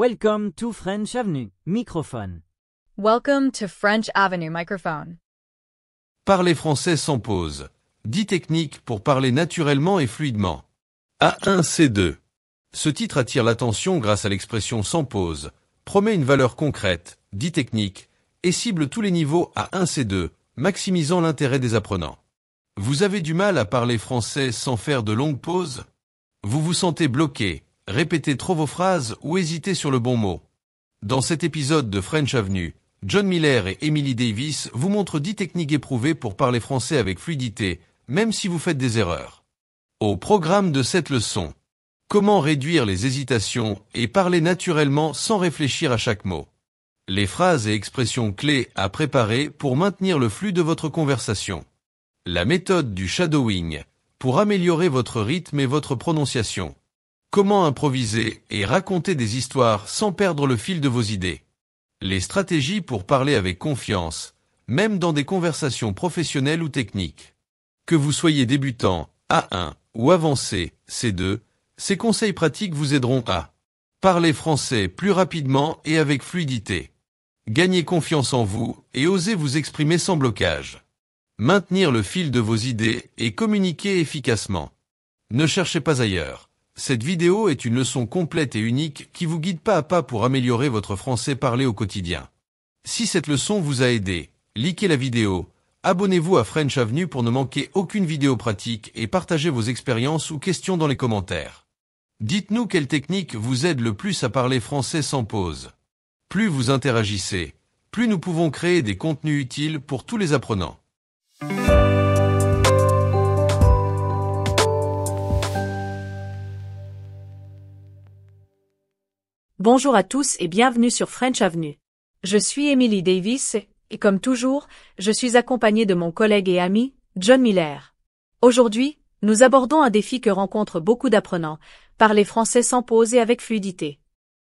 Welcome to French Avenue, microphone. Welcome to French Avenue microphone. Parler français sans pause. 10 techniques pour parler naturellement et fluidement. A1, C2. Ce titre attire l'attention grâce à l'expression sans pause, promet une valeur concrète, 10 techniques, et cible tous les niveaux A1, C2, maximisant l'intérêt des apprenants. Vous avez du mal à parler français sans faire de longues pauses? Vous vous sentez bloqué, répétez trop vos phrases ou hésitez sur le bon mot? Dans cet épisode de French Avenue, John Miller et Emily Davis vous montrent 10 techniques éprouvées pour parler français avec fluidité, même si vous faites des erreurs. Au programme de cette leçon, comment réduire les hésitations et parler naturellement sans réfléchir à chaque mot. Les phrases et expressions clés à préparer pour maintenir le flux de votre conversation. La méthode du shadowing, pour améliorer votre rythme et votre prononciation. Comment improviser et raconter des histoires sans perdre le fil de vos idées. Les stratégies pour parler avec confiance, même dans des conversations professionnelles ou techniques. Que vous soyez débutant, A1, ou avancé, C2, ces conseils pratiques vous aideront à parler français plus rapidement et avec fluidité. Gagner confiance en vous et oser vous exprimer sans blocage. Maintenir le fil de vos idées et communiquer efficacement. Ne cherchez pas ailleurs. Cette vidéo est une leçon complète et unique qui vous guide pas à pas pour améliorer votre français parlé au quotidien. Si cette leçon vous a aidé, likez la vidéo, abonnez-vous à French Avenue pour ne manquer aucune vidéo pratique et partagez vos expériences ou questions dans les commentaires. Dites-nous quelle technique vous aide le plus à parler français sans pause. Plus vous interagissez, plus nous pouvons créer des contenus utiles pour tous les apprenants. Bonjour à tous et bienvenue sur French Avenue. Je suis Emily Davis et comme toujours, je suis accompagnée de mon collègue et ami, John Miller. Aujourd'hui, nous abordons un défi que rencontrent beaucoup d'apprenants, parler français sans pause et avec fluidité.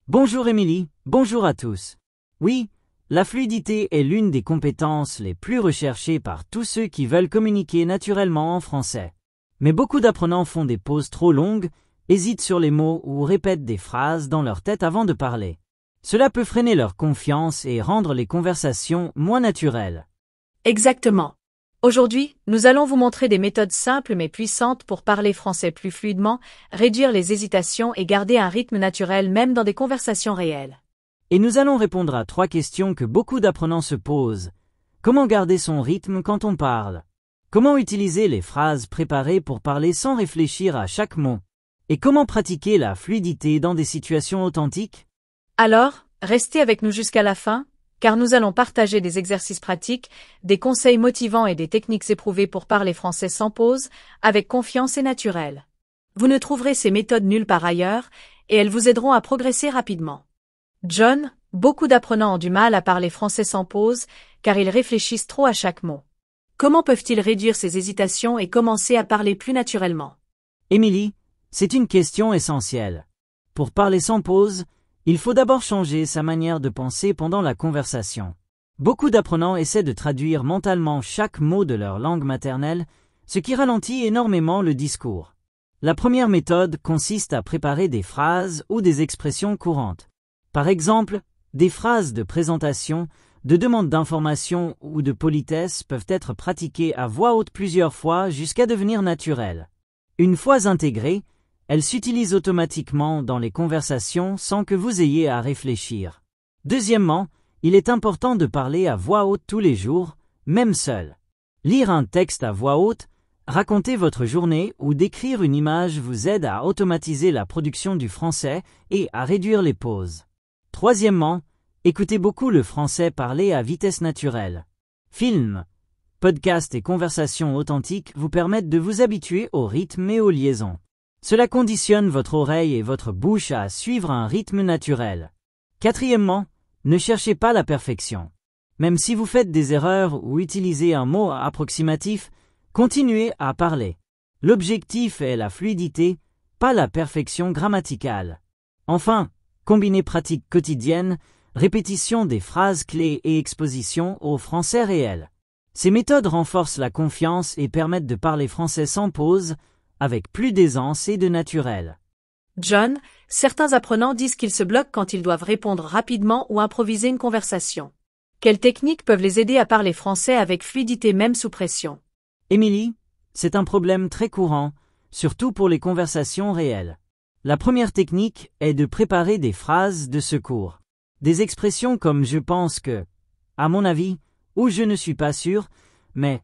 Bonjour Emily, bonjour à tous. Oui, la fluidité est l'une des compétences les plus recherchées par tous ceux qui veulent communiquer naturellement en français. Mais beaucoup d'apprenants font des pauses trop longues, hésitent sur les mots ou répètent des phrases dans leur tête avant de parler. Cela peut freiner leur confiance et rendre les conversations moins naturelles. Exactement. Aujourd'hui, nous allons vous montrer des méthodes simples mais puissantes pour parler français plus fluidement, réduire les hésitations et garder un rythme naturel même dans des conversations réelles. Et nous allons répondre à 3 questions que beaucoup d'apprenants se posent. Comment garder son rythme quand on parle? Comment utiliser les phrases préparées pour parler sans réfléchir à chaque mot? Et comment pratiquer la fluidité dans des situations authentiques? Alors, restez avec nous jusqu'à la fin, car nous allons partager des exercices pratiques, des conseils motivants et des techniques éprouvées pour parler français sans pause, avec confiance et naturel. Vous ne trouverez ces méthodes nulle part ailleurs, et elles vous aideront à progresser rapidement. John, beaucoup d'apprenants ont du mal à parler français sans pause, car ils réfléchissent trop à chaque mot. Comment peuvent-ils réduire ces hésitations et commencer à parler plus naturellement? Emily, c'est une question essentielle. Pour parler sans pause, il faut d'abord changer sa manière de penser pendant la conversation. Beaucoup d'apprenants essaient de traduire mentalement chaque mot de leur langue maternelle, ce qui ralentit énormément le discours. La première méthode consiste à préparer des phrases ou des expressions courantes. Par exemple, des phrases de présentation, de demande d'information ou de politesse peuvent être pratiquées à voix haute plusieurs fois jusqu'à devenir naturelles. Une fois intégrées, elles s'utilisent automatiquement dans les conversations sans que vous ayez à réfléchir. Deuxièmement, il est important de parler à voix haute tous les jours, même seul. Lire un texte à voix haute, raconter votre journée ou décrire une image vous aide à automatiser la production du français et à réduire les pauses. Troisièmement, écoutez beaucoup le français parlé à vitesse naturelle. Films, podcasts et conversations authentiques vous permettent de vous habituer au rythme et aux liaisons. Cela conditionne votre oreille et votre bouche à suivre un rythme naturel. Quatrièmement, ne cherchez pas la perfection. Même si vous faites des erreurs ou utilisez un mot approximatif, continuez à parler. L'objectif est la fluidité, pas la perfection grammaticale. Enfin, combinez pratique quotidienne, répétition des phrases clés et exposition au français réel. Ces méthodes renforcent la confiance et permettent de parler français sans pause, avec plus d'aisance et de naturel. John, certains apprenants disent qu'ils se bloquent quand ils doivent répondre rapidement ou improviser une conversation. Quelles techniques peuvent les aider à parler français avec fluidité même sous pression? Émilie, c'est un problème très courant, surtout pour les conversations réelles. La première technique est de préparer des phrases de secours. Des expressions comme je pense que, à mon avis, ou je ne suis pas sûr, mais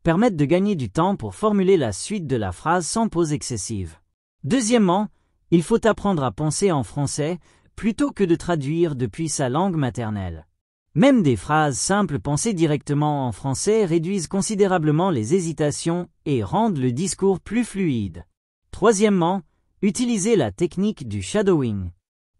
permettent de gagner du temps pour formuler la suite de la phrase sans pause excessive. Deuxièmement, il faut apprendre à penser en français plutôt que de traduire depuis sa langue maternelle. Même des phrases simples pensées directement en français réduisent considérablement les hésitations et rendent le discours plus fluide. Troisièmement, utilisez la technique du shadowing.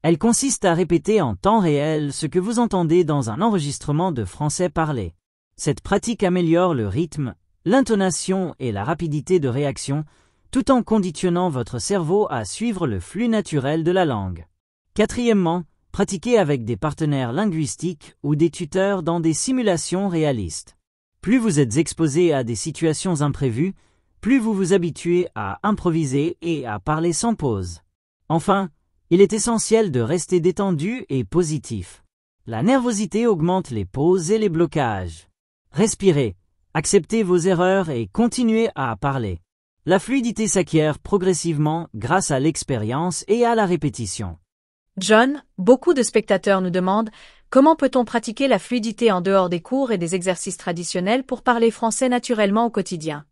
Elle consiste à répéter en temps réel ce que vous entendez dans un enregistrement de français parlé. Cette pratique améliore le rythme, l'intonation et la rapidité de réaction, tout en conditionnant votre cerveau à suivre le flux naturel de la langue. Quatrièmement, pratiquez avec des partenaires linguistiques ou des tuteurs dans des simulations réalistes. Plus vous êtes exposé à des situations imprévues, plus vous vous habituez à improviser et à parler sans pause. Enfin, il est essentiel de rester détendu et positif. La nervosité augmente les pauses et les blocages. Respirez, acceptez vos erreurs et continuez à parler. La fluidité s'acquiert progressivement grâce à l'expérience et à la répétition. John, beaucoup de spectateurs nous demandent comment peut-on pratiquer la fluidité en dehors des cours et des exercices traditionnels pour parler français naturellement au quotidien.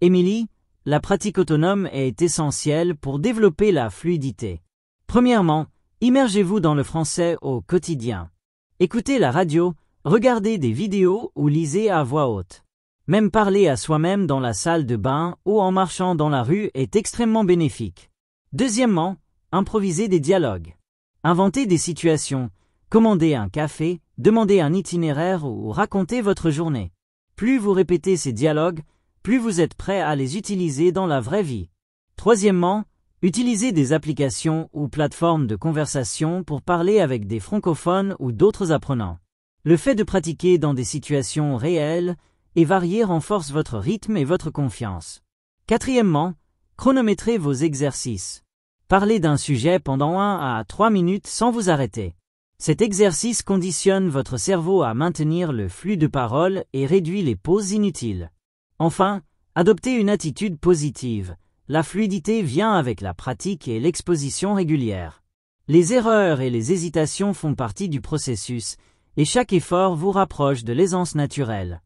Émilie, la pratique autonome est essentielle pour développer la fluidité. Premièrement, immergez-vous dans le français au quotidien. Écoutez la radio, regardez des vidéos ou lisez à voix haute. Même parler à soi-même dans la salle de bain ou en marchant dans la rue est extrêmement bénéfique. Deuxièmement, improvisez des dialogues. Inventez des situations, commandez un café, demandez un itinéraire ou racontez votre journée. Plus vous répétez ces dialogues, plus vous êtes prêt à les utiliser dans la vraie vie. Troisièmement, utilisez des applications ou plateformes de conversation pour parler avec des francophones ou d'autres apprenants. Le fait de pratiquer dans des situations réelles et variées renforce votre rythme et votre confiance. Quatrièmement, chronométrez vos exercices. Parlez d'un sujet pendant 1 à 3 minutes sans vous arrêter. Cet exercice conditionne votre cerveau à maintenir le flux de parole et réduit les pauses inutiles. Enfin, adoptez une attitude positive. La fluidité vient avec la pratique et l'exposition régulière. Les erreurs et les hésitations font partie du processus, et chaque effort vous rapproche de l'aisance naturelle.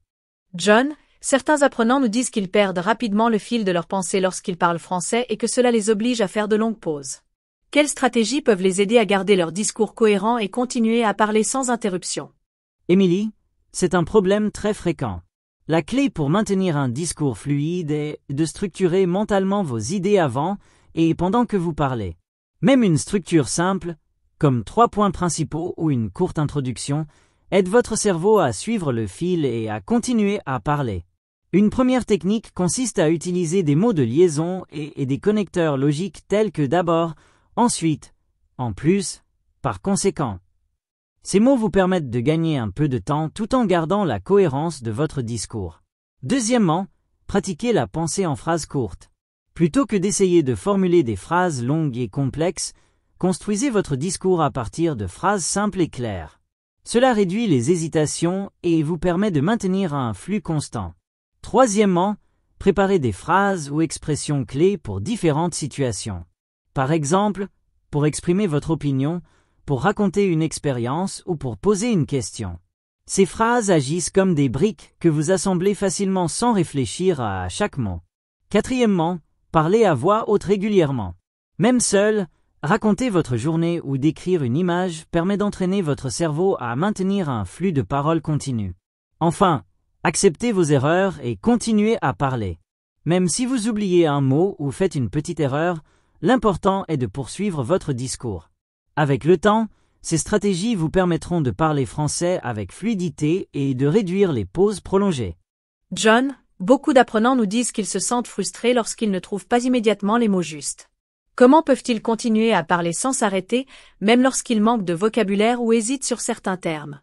John, certains apprenants nous disent qu'ils perdent rapidement le fil de leur pensée lorsqu'ils parlent français et que cela les oblige à faire de longues pauses. Quelles stratégies peuvent les aider à garder leur discours cohérent et continuer à parler sans interruption? Émilie, c'est un problème très fréquent. La clé pour maintenir un discours fluide est de structurer mentalement vos idées avant et pendant que vous parlez. Même une structure simple, comme 3 points principaux ou une courte introduction, aide votre cerveau à suivre le fil et à continuer à parler. Une première technique consiste à utiliser des mots de liaison et des connecteurs logiques tels que d'abord, ensuite, en plus, par conséquent. Ces mots vous permettent de gagner un peu de temps tout en gardant la cohérence de votre discours. Deuxièmement, pratiquez la pensée en phrases courtes. Plutôt que d'essayer de formuler des phrases longues et complexes, construisez votre discours à partir de phrases simples et claires. Cela réduit les hésitations et vous permet de maintenir un flux constant. Troisièmement, préparez des phrases ou expressions clés pour différentes situations. Par exemple, pour exprimer votre opinion, pour raconter une expérience ou pour poser une question. Ces phrases agissent comme des briques que vous assemblez facilement sans réfléchir à chaque mot. Quatrièmement, parlez à voix haute régulièrement. Même seul, raconter votre journée ou décrire une image permet d'entraîner votre cerveau à maintenir un flux de paroles continu. Enfin, acceptez vos erreurs et continuez à parler. Même si vous oubliez un mot ou faites une petite erreur, l'important est de poursuivre votre discours. Avec le temps, ces stratégies vous permettront de parler français avec fluidité et de réduire les pauses prolongées. John, beaucoup d'apprenants nous disent qu'ils se sentent frustrés lorsqu'ils ne trouvent pas immédiatement les mots justes. Comment peuvent-ils continuer à parler sans s'arrêter, même lorsqu'ils manquent de vocabulaire ou hésitent sur certains termes?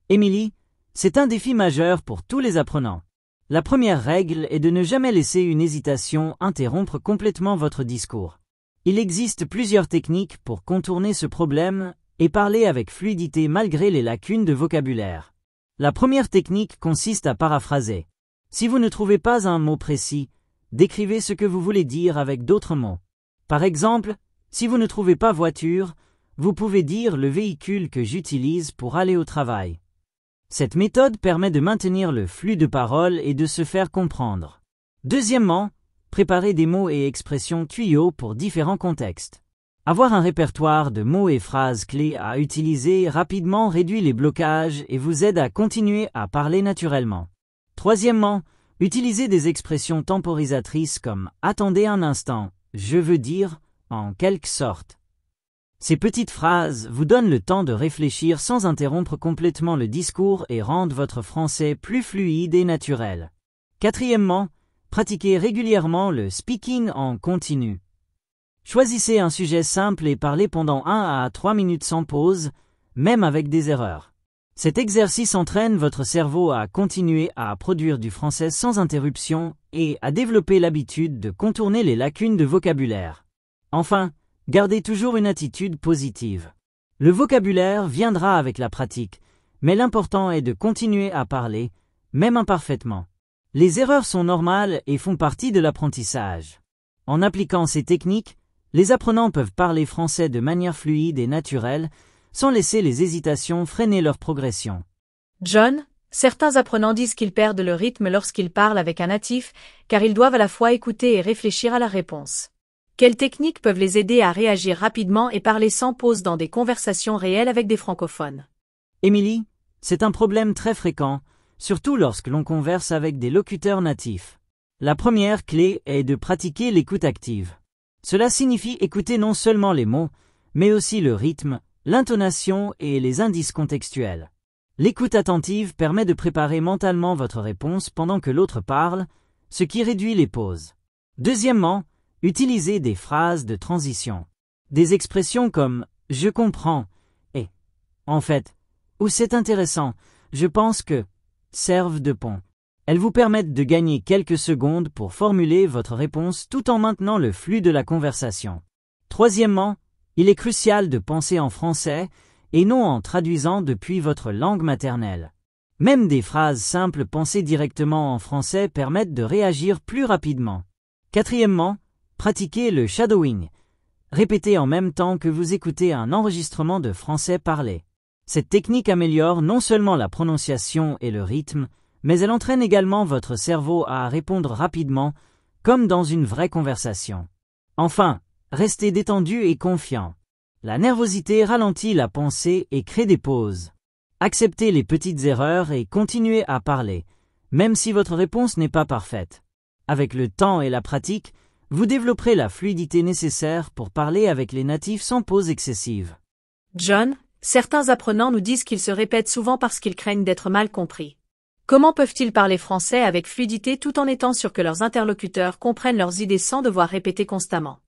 Émilie, c'est un défi majeur pour tous les apprenants. La première règle est de ne jamais laisser une hésitation interrompre complètement votre discours. Il existe plusieurs techniques pour contourner ce problème et parler avec fluidité malgré les lacunes de vocabulaire. La première technique consiste à paraphraser. Si vous ne trouvez pas un mot précis, décrivez ce que vous voulez dire avec d'autres mots. Par exemple, si vous ne trouvez pas voiture, vous pouvez dire le véhicule que j'utilise pour aller au travail. Cette méthode permet de maintenir le flux de parole et de se faire comprendre. Deuxièmement, préparez des mots et expressions tuyaux pour différents contextes. Avoir un répertoire de mots et phrases clés à utiliser rapidement réduit les blocages et vous aide à continuer à parler naturellement. Troisièmement, utilisez des expressions temporisatrices comme « attendez un instant », je veux dire, en quelque sorte. Ces petites phrases vous donnent le temps de réfléchir sans interrompre complètement le discours et rendent votre français plus fluide et naturel. Quatrièmement, pratiquez régulièrement le speaking en continu. Choisissez un sujet simple et parlez pendant 1 à 3 minutes sans pause, même avec des erreurs. Cet exercice entraîne votre cerveau à continuer à produire du français sans interruption et à développer l'habitude de contourner les lacunes de vocabulaire. Enfin, gardez toujours une attitude positive. Le vocabulaire viendra avec la pratique, mais l'important est de continuer à parler, même imparfaitement. Les erreurs sont normales et font partie de l'apprentissage. En appliquant ces techniques, les apprenants peuvent parler français de manière fluide et naturelle, sans laisser les hésitations freiner leur progression. John, certains apprenants disent qu'ils perdent le rythme lorsqu'ils parlent avec un natif, car ils doivent à la fois écouter et réfléchir à la réponse. Quelles techniques peuvent les aider à réagir rapidement et parler sans pause dans des conversations réelles avec des francophones? Émilie, c'est un problème très fréquent, surtout lorsque l'on converse avec des locuteurs natifs. La première clé est de pratiquer l'écoute active. Cela signifie écouter non seulement les mots, mais aussi le rythme, l'intonation et les indices contextuels. L'écoute attentive permet de préparer mentalement votre réponse pendant que l'autre parle, ce qui réduit les pauses. Deuxièmement, utilisez des phrases de transition. Des expressions comme « je comprends » et « en fait » ou « c'est intéressant, je pense que » servent de pont. Elles vous permettent de gagner quelques secondes pour formuler votre réponse tout en maintenant le flux de la conversation. Troisièmement, il est crucial de penser en français et non en traduisant depuis votre langue maternelle. Même des phrases simples pensées directement en français permettent de réagir plus rapidement. Quatrièmement, pratiquez le shadowing. Répétez en même temps que vous écoutez un enregistrement de français parlé. Cette technique améliore non seulement la prononciation et le rythme, mais elle entraîne également votre cerveau à répondre rapidement, comme dans une vraie conversation. Enfin, restez détendu et confiant. La nervosité ralentit la pensée et crée des pauses. Acceptez les petites erreurs et continuez à parler, même si votre réponse n'est pas parfaite. Avec le temps et la pratique, vous développerez la fluidité nécessaire pour parler avec les natifs sans pause excessive. John, certains apprenants nous disent qu'ils se répètent souvent parce qu'ils craignent d'être mal compris. Comment peuvent-ils parler français avec fluidité tout en étant sûrs que leurs interlocuteurs comprennent leurs idées sans devoir répéter constamment?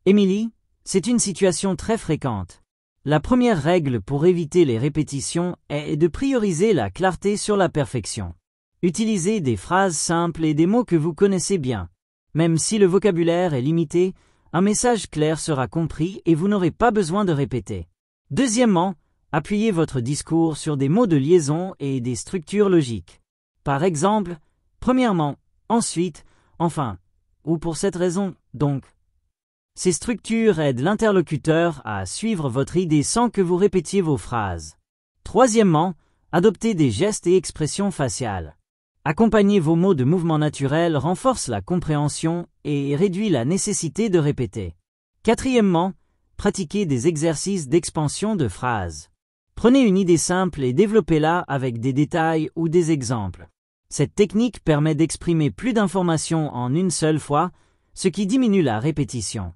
Émilie, c'est une situation très fréquente. La première règle pour éviter les répétitions est de prioriser la clarté sur la perfection. Utilisez des phrases simples et des mots que vous connaissez bien. Même si le vocabulaire est limité, un message clair sera compris et vous n'aurez pas besoin de répéter. Deuxièmement, appuyez votre discours sur des mots de liaison et des structures logiques. Par exemple, premièrement, ensuite, enfin, ou pour cette raison, donc. Ces structures aident l'interlocuteur à suivre votre idée sans que vous répétiez vos phrases. Troisièmement, adoptez des gestes et expressions faciales. Accompagner vos mots de mouvements naturels renforce la compréhension et réduit la nécessité de répéter. Quatrièmement, pratiquez des exercices d'expansion de phrases. Prenez une idée simple et développez-la avec des détails ou des exemples. Cette technique permet d'exprimer plus d'informations en une seule fois, ce qui diminue la répétition.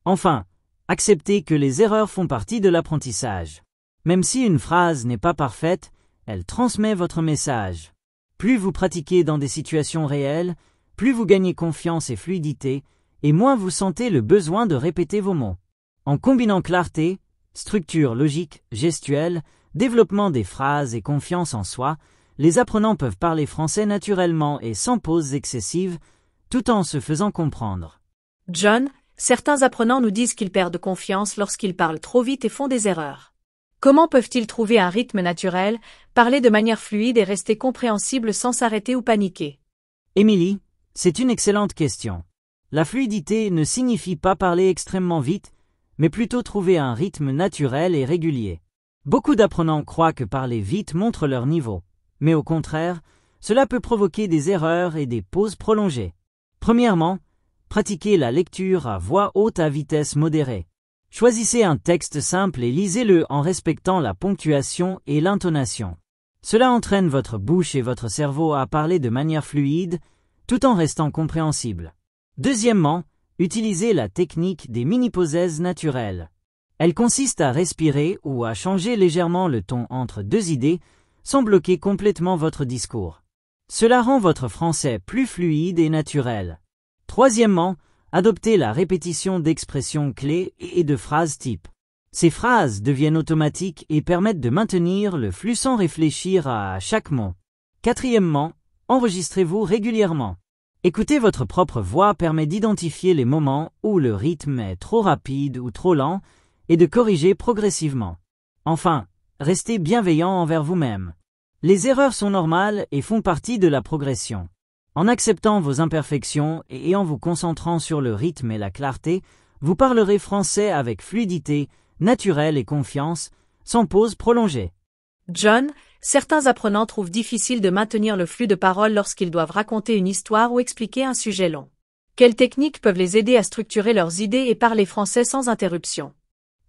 Enfin, acceptez que les erreurs font partie de l'apprentissage. Même si une phrase n'est pas parfaite, elle transmet votre message. Plus vous pratiquez dans des situations réelles, plus vous gagnez confiance et fluidité, et moins vous sentez le besoin de répéter vos mots. En combinant clarté, structure logique, gestuelle, développement des phrases et confiance en soi, les apprenants peuvent parler français naturellement et sans pauses excessives, tout en se faisant comprendre. John, certains apprenants nous disent qu'ils perdent confiance lorsqu'ils parlent trop vite et font des erreurs. Comment peuvent-ils trouver un rythme naturel, parler de manière fluide et rester compréhensibles sans s'arrêter ou paniquer? Émilie, c'est une excellente question. La fluidité ne signifie pas parler extrêmement vite, mais plutôt trouver un rythme naturel et régulier. Beaucoup d'apprenants croient que parler vite montre leur niveau, mais au contraire, cela peut provoquer des erreurs et des pauses prolongées. Premièrement, pratiquez la lecture à voix haute à vitesse modérée. Choisissez un texte simple et lisez-le en respectant la ponctuation et l'intonation. Cela entraîne votre bouche et votre cerveau à parler de manière fluide, tout en restant compréhensible. Deuxièmement, utilisez la technique des mini-pauses naturelles. Elle consiste à respirer ou à changer légèrement le ton entre deux idées sans bloquer complètement votre discours. Cela rend votre français plus fluide et naturel. Troisièmement, adoptez la répétition d'expressions clés et de phrases types. Ces phrases deviennent automatiques et permettent de maintenir le flux sans réfléchir à chaque mot. Quatrièmement, enregistrez-vous régulièrement. Écouter votre propre voix permet d'identifier les moments où le rythme est trop rapide ou trop lent et de corriger progressivement. Enfin, restez bienveillant envers vous-même. Les erreurs sont normales et font partie de la progression. En acceptant vos imperfections et en vous concentrant sur le rythme et la clarté, vous parlerez français avec fluidité, naturel et confiance, sans pause prolongée. John, certains apprenants trouvent difficile de maintenir le flux de parole lorsqu'ils doivent raconter une histoire ou expliquer un sujet long. Quelles techniques peuvent les aider à structurer leurs idées et parler français sans interruption?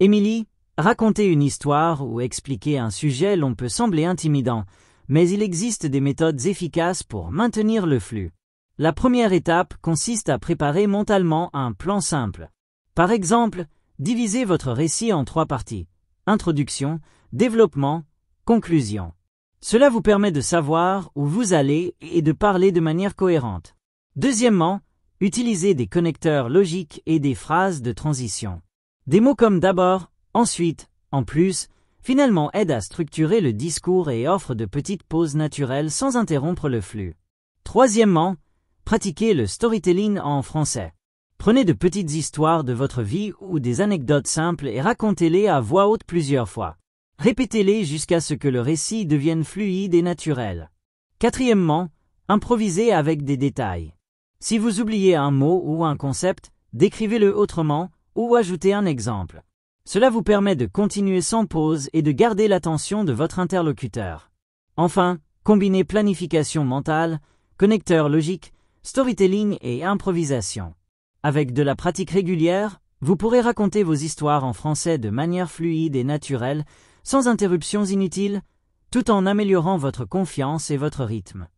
Émilie, raconter une histoire ou expliquer un sujet long peut sembler intimidant, mais il existe des méthodes efficaces pour maintenir le flux. La première étape consiste à préparer mentalement un plan simple. Par exemple, divisez votre récit en 3 parties. Introduction, développement, conclusion. Cela vous permet de savoir où vous allez et de parler de manière cohérente. Deuxièmement, utilisez des connecteurs logiques et des phrases de transition. Des mots comme d'abord, ensuite, en plus, finalement aident à structurer le discours et offrent de petites pauses naturelles sans interrompre le flux. Troisièmement, pratiquez le storytelling en français. Prenez de petites histoires de votre vie ou des anecdotes simples et racontez-les à voix haute plusieurs fois. Répétez-les jusqu'à ce que le récit devienne fluide et naturel. Quatrièmement, improvisez avec des détails. Si vous oubliez un mot ou un concept, décrivez-le autrement ou ajoutez un exemple. Cela vous permet de continuer sans pause et de garder l'attention de votre interlocuteur. Enfin, combinez planification mentale, connecteur logique, storytelling et improvisation. Avec de la pratique régulière, vous pourrez raconter vos histoires en français de manière fluide et naturelle, sans interruptions inutiles, tout en améliorant votre confiance et votre rythme.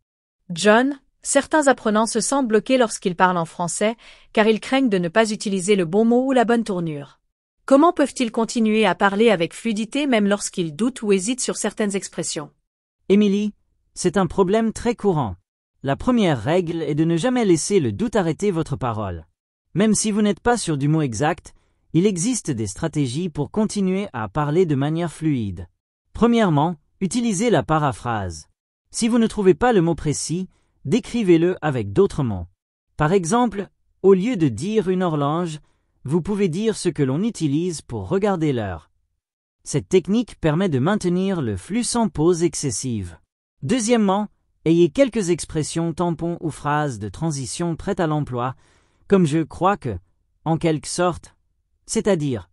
John, certains apprenants se sentent bloqués lorsqu'ils parlent en français, car ils craignent de ne pas utiliser le bon mot ou la bonne tournure. Comment peuvent-ils continuer à parler avec fluidité même lorsqu'ils doutent ou hésitent sur certaines expressions? Émilie, c'est un problème très courant. La première règle est de ne jamais laisser le doute arrêter votre parole. Même si vous n'êtes pas sûr du mot exact, il existe des stratégies pour continuer à parler de manière fluide. Premièrement, utilisez la paraphrase. Si vous ne trouvez pas le mot précis, décrivez-le avec d'autres mots. Par exemple, au lieu de dire une horloge, vous pouvez dire ce que l'on utilise pour regarder l'heure. Cette technique permet de maintenir le flux sans pause excessive. Deuxièmement, ayez quelques expressions tampons ou phrases de transition prêtes à l'emploi, comme je crois que, en quelque sorte, c'est-à-dire.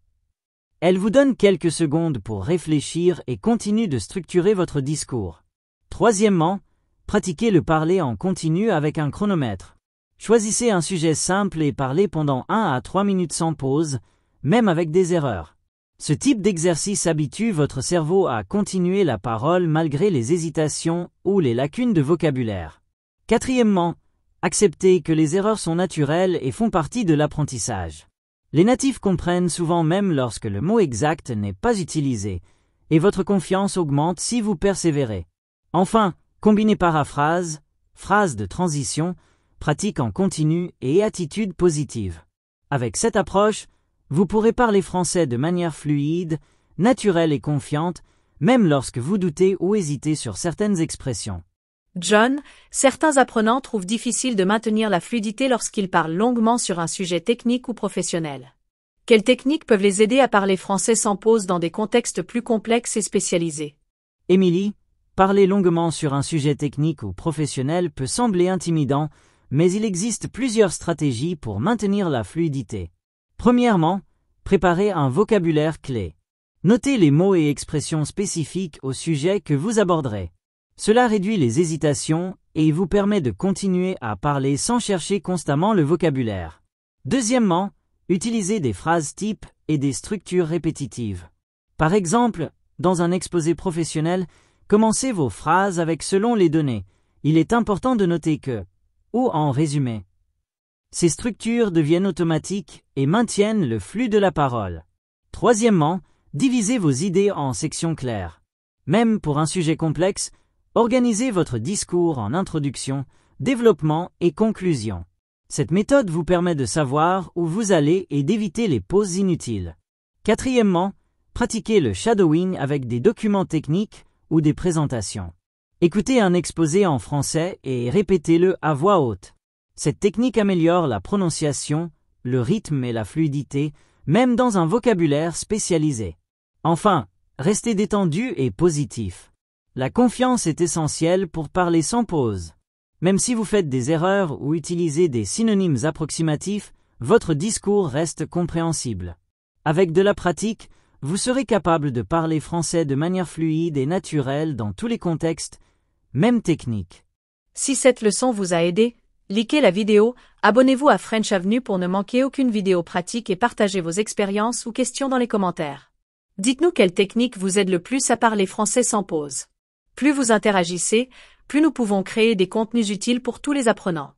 Elle vous donne quelques secondes pour réfléchir et continue de structurer votre discours. Troisièmement, pratiquez le parler en continu avec un chronomètre. Choisissez un sujet simple et parlez pendant 1 à 3 minutes sans pause, même avec des erreurs. Ce type d'exercice habitue votre cerveau à continuer la parole malgré les hésitations ou les lacunes de vocabulaire. Quatrièmement, acceptez que les erreurs sont naturelles et font partie de l'apprentissage. Les natifs comprennent souvent même lorsque le mot exact n'est pas utilisé, et votre confiance augmente si vous persévérez. Enfin, combinez paraphrase, phrases de transition, pratique en continu et attitude positive. Avec cette approche, vous pourrez parler français de manière fluide, naturelle et confiante, même lorsque vous doutez ou hésitez sur certaines expressions. John, certains apprenants trouvent difficile de maintenir la fluidité lorsqu'ils parlent longuement sur un sujet technique ou professionnel. Quelles techniques peuvent les aider à parler français sans pause dans des contextes plus complexes et spécialisés? Émilie, parler longuement sur un sujet technique ou professionnel peut sembler intimidant, mais il existe plusieurs stratégies pour maintenir la fluidité. Premièrement, préparez un vocabulaire clé. Notez les mots et expressions spécifiques au sujet que vous aborderez. Cela réduit les hésitations et vous permet de continuer à parler sans chercher constamment le vocabulaire. Deuxièmement, utilisez des phrases types et des structures répétitives. Par exemple, dans un exposé professionnel, commencez vos phrases avec selon les données. Il est important de noter que, ou en résumé. Ces structures deviennent automatiques et maintiennent le flux de la parole. Troisièmement, divisez vos idées en sections claires. Même pour un sujet complexe, organisez votre discours en introduction, développement et conclusion. Cette méthode vous permet de savoir où vous allez et d'éviter les pauses inutiles. Quatrièmement, pratiquez le shadowing avec des documents techniques ou des présentations. Écoutez un exposé en français et répétez-le à voix haute. Cette technique améliore la prononciation, le rythme et la fluidité, même dans un vocabulaire spécialisé. Enfin, restez détendu et positif. La confiance est essentielle pour parler sans pause. Même si vous faites des erreurs ou utilisez des synonymes approximatifs, votre discours reste compréhensible. Avec de la pratique, vous serez capable de parler français de manière fluide et naturelle dans tous les contextes, même techniques. Si cette leçon vous a aidé, likez la vidéo, abonnez-vous à French Avenue pour ne manquer aucune vidéo pratique et partagez vos expériences ou questions dans les commentaires. Dites-nous quelle technique vous aide le plus à parler français sans pause. Plus vous interagissez, plus nous pouvons créer des contenus utiles pour tous les apprenants.